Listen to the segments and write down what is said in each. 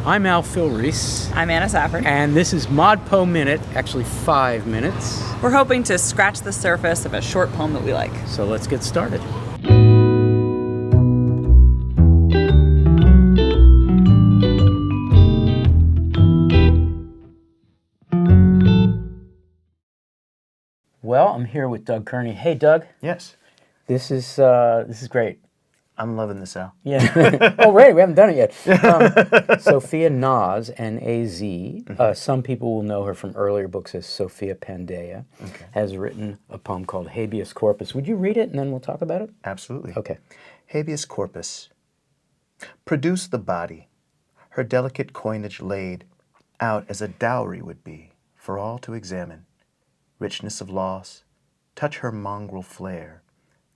I'm Al Filreis. I'm Anna Safford. And this is ModPoMinute, actually 5 minutes. We're hoping to scratch the surface of a short poem that we like. So let's get started. Well, I'm here with Doug Kearney. Hey, Doug. Yes. This is great. I'm loving this, Al. Yeah. Oh, right. We haven't done it yet. Sophia Naz, N-A-Z. Some people will know her from earlier books as Sophia Pandea. Okay. Has written a poem called Habeas Corpus. Would you read it and then we'll talk about it? Absolutely. Okay. Habeas Corpus. Produce the body, her delicate coinage laid out as a dowry would be for all to examine. Richness of loss, touch her mongrel flare,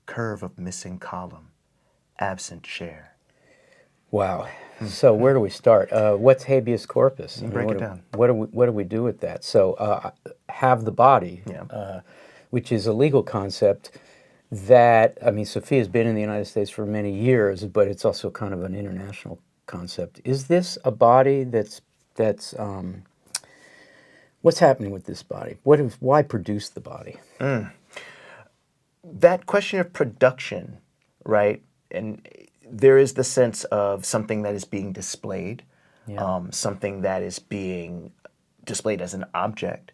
curve of missing column, absent share. Wow. So where do we start? What's habeas corpus? Break it down. What do we do with that? So have the body, which is a legal concept that, I mean, Sophia's been in the United States for many years, but it's also kind of an international concept. Is this a body that's what's happening with this body? Why produce the body? That question of production, right? And there is the sense of something that is being displayed, something that is being displayed as an object.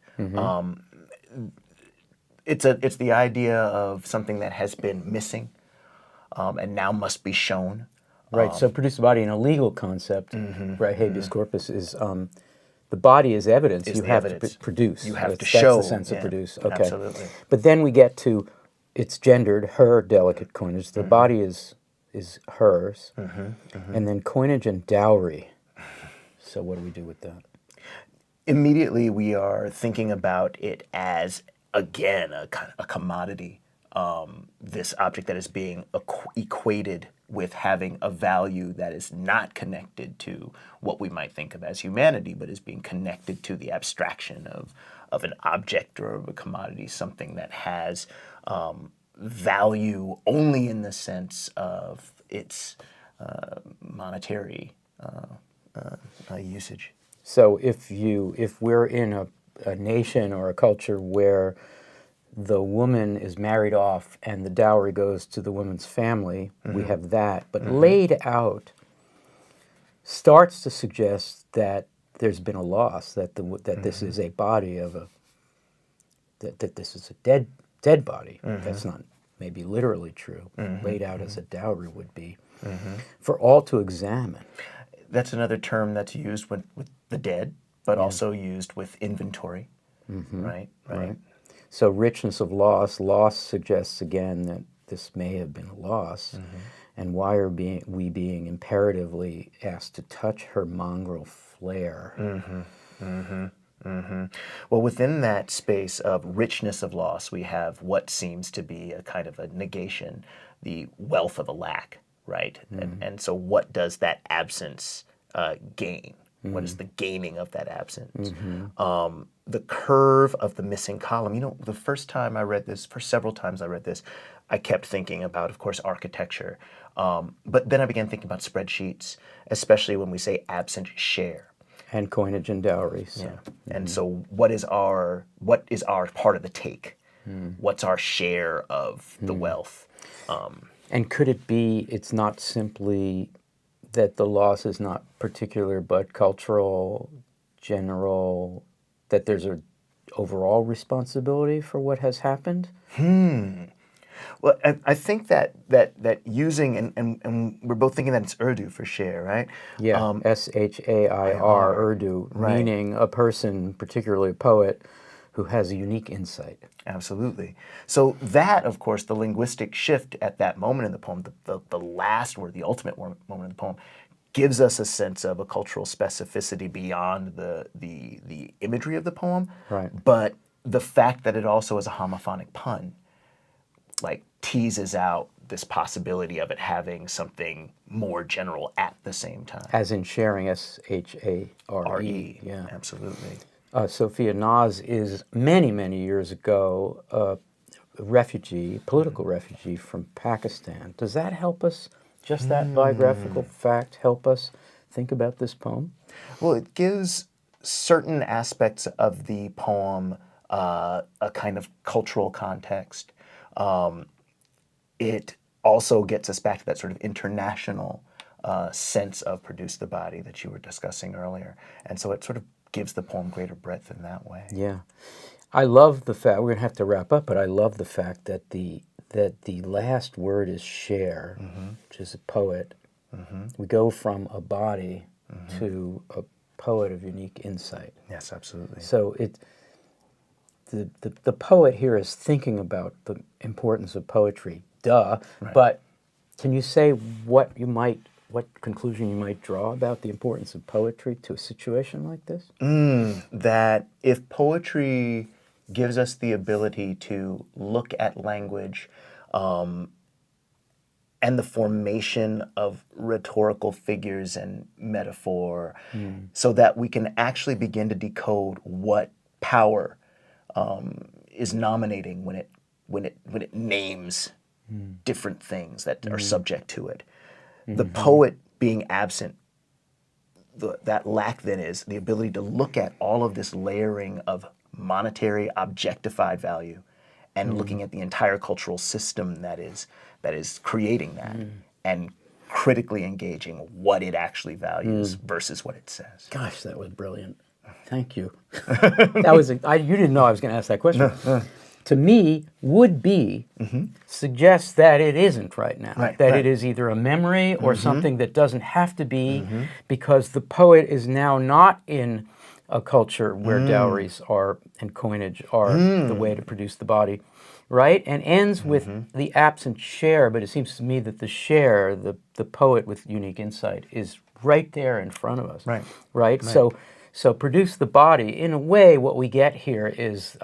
It's the idea of something that has been missing and now must be shown. Right. So produce the body in a legal concept, right? Habeas corpus is the body is evidence. You have to produce. You have to That's show. That's the sense of produce. Okay. Absolutely. But then we get to it's gendered, her delicate coinage. The body is hers, and then coinage and dowry. So what do we do with that? Immediately, we are thinking about it as, again, a commodity. This object that is being equated with having a value that is not connected to what we might think of as humanity, but is being connected to the abstraction of an object or of a commodity, something that has value only in the sense of its monetary usage. So if we're in a nation or a culture where the woman is married off and the dowry goes to the woman's family, we have that. But laid out starts to suggest that there's been a loss, that this is a body of that this is a dead body. That's not maybe literally true. Laid out as a dowry would be for all to examine. That's another term that's used with the dead, but also used with inventory, right? So richness of loss suggests again that this may have been a loss. And why are we being imperatively asked to touch her mongrel flare? Well, within that space of richness of loss, we have what seems to be a kind of a negation, the wealth of a lack, right? And so what does that absence gain? What is the gaining of that absence? The curve of the missing column. You know, the first time I read this, for several times I read this, I kept thinking about, of course, architecture. But then I began thinking about spreadsheets, especially when we say absent share. And coinage and dowry. So. Yeah. And so what is our part of the take? What's our share of the wealth? And could it be it's not simply that the loss is not particular but cultural, general, that there's an overall responsibility for what has happened? Well, I think that using, and we're both thinking that it's Urdu for share, right? Yeah, S-H-A-I-R, Urdu, meaning a person, particularly a poet, who has a unique insight. Absolutely. So that, of course, the linguistic shift at that moment in the poem, the last word, the ultimate moment in the poem, gives us a sense of a cultural specificity beyond the imagery of the poem. Right. But the fact that it also is a homophonic pun, like, teases out this possibility of it having something more general at the same time. As in sharing, S-H-A-R-E. R-E, Yeah. absolutely. Sophia Naz is many, many years ago a refugee, political refugee from Pakistan. Does that help us? Just that biographical fact help us think about this poem? Well, it gives certain aspects of the poem a kind of cultural context. It also gets us back to that sort of international sense of produce the body that you were discussing earlier. And so it sort of gives the poem greater breadth in that way. Yeah. I love the fact, we're going to have to wrap up, but I love the fact that the last word is share, which is a poet. We go from a body to a poet of unique insight. Yes, absolutely. So the poet here is thinking about the importance of poetry, duh. Right. But can you say what conclusion you might draw about the importance of poetry to a situation like this? That if poetry gives us the ability to look at language and the formation of rhetorical figures and metaphor, so that we can actually begin to decode what power is nominating when it names different things that are subject to it. The poet being absent, that lack then is the ability to look at all of this layering of monetary objectified value and looking at the entire cultural system that is creating that and critically engaging what it actually values versus what it says. Gosh, that was brilliant. Thank you. That was you didn't know I was going to ask that question. To me, would be suggests that it isn't right now. That it is either a memory or something that doesn't have to be, because the poet is now not in a culture where dowries are and coinage are the way to produce the body, right? And ends with the absent share, but it seems to me that the share, the poet with unique insight, is right there in front of us. Right? So produce the body. In a way, what we get here is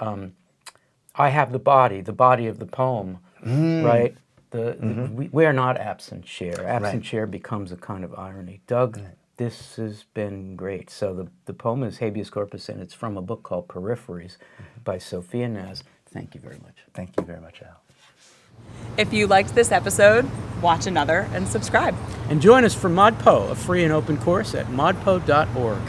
I have the body of the poem, right? We are not absent share. Absent share becomes a kind of irony. Doug, this has been great. So the poem is Habeas Corpus, and it's from a book called Filreis by Sophia Naz. Thank you very much. Thank you very much, Al. If you liked this episode, watch another and subscribe. And join us for ModPo, a free and open course at modpo.org.